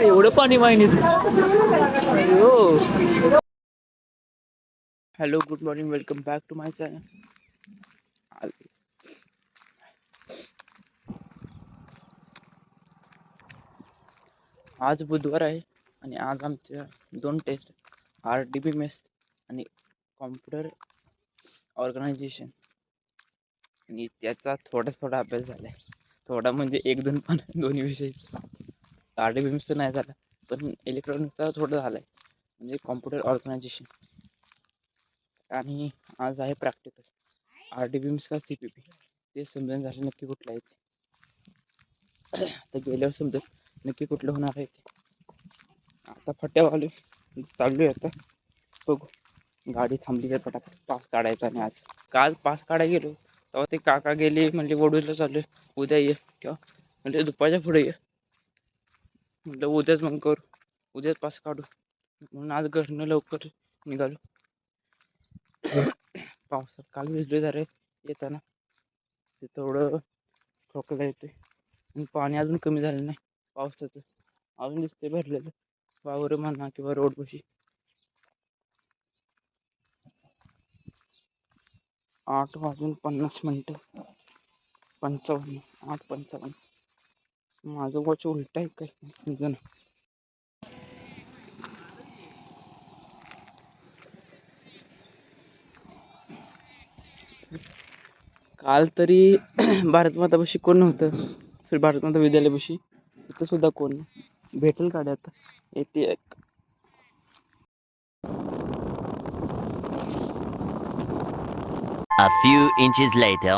एवढं पाणी माहिती. हो. Hello, good morning, welcome back to my channel. आज बुधवार आहे आणि आज आमच्या 2 टेस्ट, RDBMS आणि कॉम्प्युटर ऑर्गनायझेशन, आणि त्याचा थोडा अभ्यास झालाय. थोडा म्हणजे 1-2 पण, दोन्ही विषय. RDBMS नाही झाला, पण इलेक्ट्रॉनिक्सचा थोडा झालाय, म्हणजे कॉम्प्युटर ऑर्गनायझेशन. आणि आज आहे प्रॅक्टिकल. RDBMS का CPP ते समजून झालं नक्की कुठलं आहे ते. तर गेल्यावर समजत नक्की कुठलं होणार आहे ते. आता फट्यावाले चालू आहे. आता बघू, गाडी थांबली तर पटापट पास काढायचा. आणि आज काल पास काढायला गेलो तेव्हा ते काका गेले, म्हणजे वडूला चालू, उद्या ये किंवा म्हणजे दुपारच्या पुढे ये. म्हटलं उद्याच मग करू, उद्याच पास काढू म्हणून आज घरनं लवकर निघालो. पावसात काल भिजले जरा येताना, ते थोडं खोकला येतोय. आणि पाणी अजून कमी झालं नाही पावसाचं, अजून दिसते भरलेलं वावर म्हणा किंवा रोड पाशी. 8:50 55 8:55. माझं वॉच उलट आहे काय समजेना. काल तरी भारतमातापाशी कोण नव्हतं, श्री भारतमाता विद्यालयापाशी. तिथं सुद्धा कोण भेटेल गाडी आता येते. A few inches later.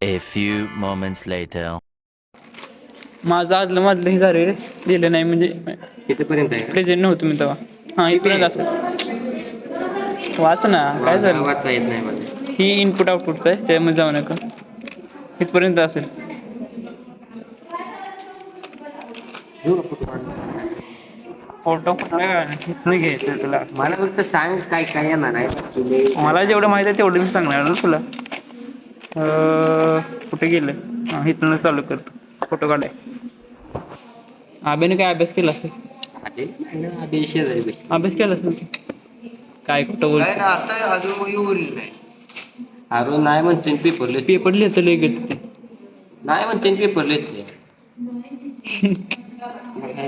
A few moments later. माझं मधलं हे झाले दिलं नाही, म्हणजे कितीपर्यंत आहे? प्रेझेंट नव्हतं मी तेव्हा. हां, इथपर्यंत असेल. वाच ना, काय झालं? वाचा येत नाही मला. ही इनपुट आउटपुटचं आहे, त्यामध्ये जाऊ नका. इथपर्यंत असेल. फोटो कुठला घ्यायचं तुला? मला फक्त सांग काय काय येणार आहे. मला जेवढं माहिती आहे तेवढं मी सांगणार ना तुला. कुठे गेलं? हां, इथून चालू करतो फोटो काढाय. अभ्याने काय अभ्यास केला असेल? अभ्यास केला असेल की काय कुठं बोलतो? आता अजून नाही. अजून नाही म्हणते पेपर लिहितं लय गेट ते. नाही म्हणते पेपर लिहिते.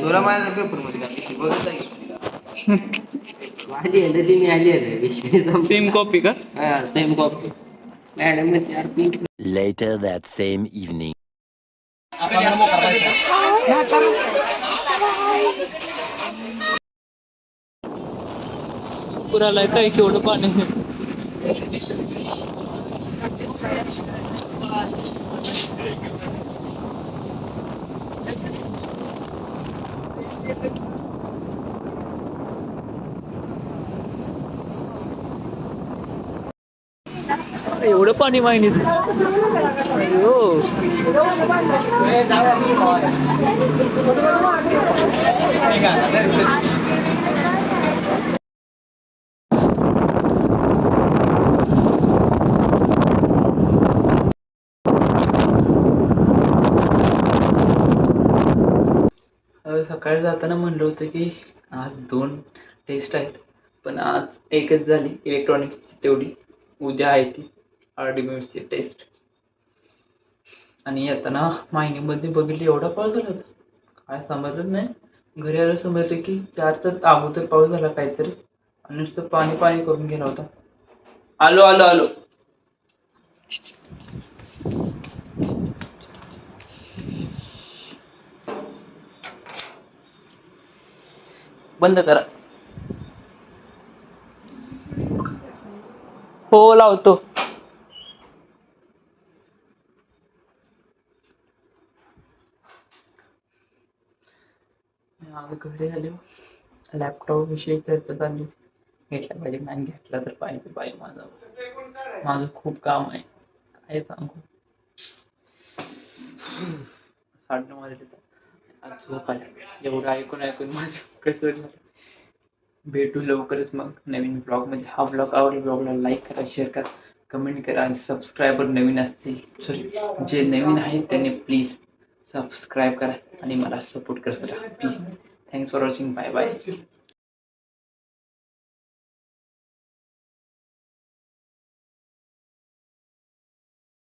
तुला माझ्या पेपर मध्ये बघत सेम कॉपी का? Same copy. Madam Later that same evening. पुराला काय केवढं पाणी. एवढं पाणी माहिती. हो. सकाळी जाताना म्हणलं होतं की आज 2 टेस्ट आहेत, पण आज एकच झाली इलेक्ट्रॉनिक्सची तेवढी. उद्या आहे ती RDBMSची टेस्ट. आणि येताना मायनिंगमध्ये बघितली एवढा पाऊस झाला होता, काय समजलं नाही. घरी आलं समजलं की 4च्या अगोदर पाऊस झाला काहीतरी, आणि नुसतं पाणी पाणी करून गेला होता. आलो. बंद करा. हो, लावतो. घरी आलो, लॅपटॉप विषयी चर्चा चालली. घेतला पाहिजे, नाही घेतला तर पाहिजे. माझं खूप काम आहे, काय सांगू. 9:30 वाजले. आज झोप आली. एवढं ऐकून माझं कसं झालं. भेटू लवकरच मग नवीन ब्लॉगमध्ये. हा ब्लॉग आवडला ब्लॉगला लाईक करा, शेअर करा, कमेंट करा आणि सबस्क्रायबर नवीन असतील, सॉरी जे नवीन आहेत त्यांनी प्लीज सबस्क्राईब करा आणि मला सपोर्ट करत राहा please. Thanks for watching. Bye bye.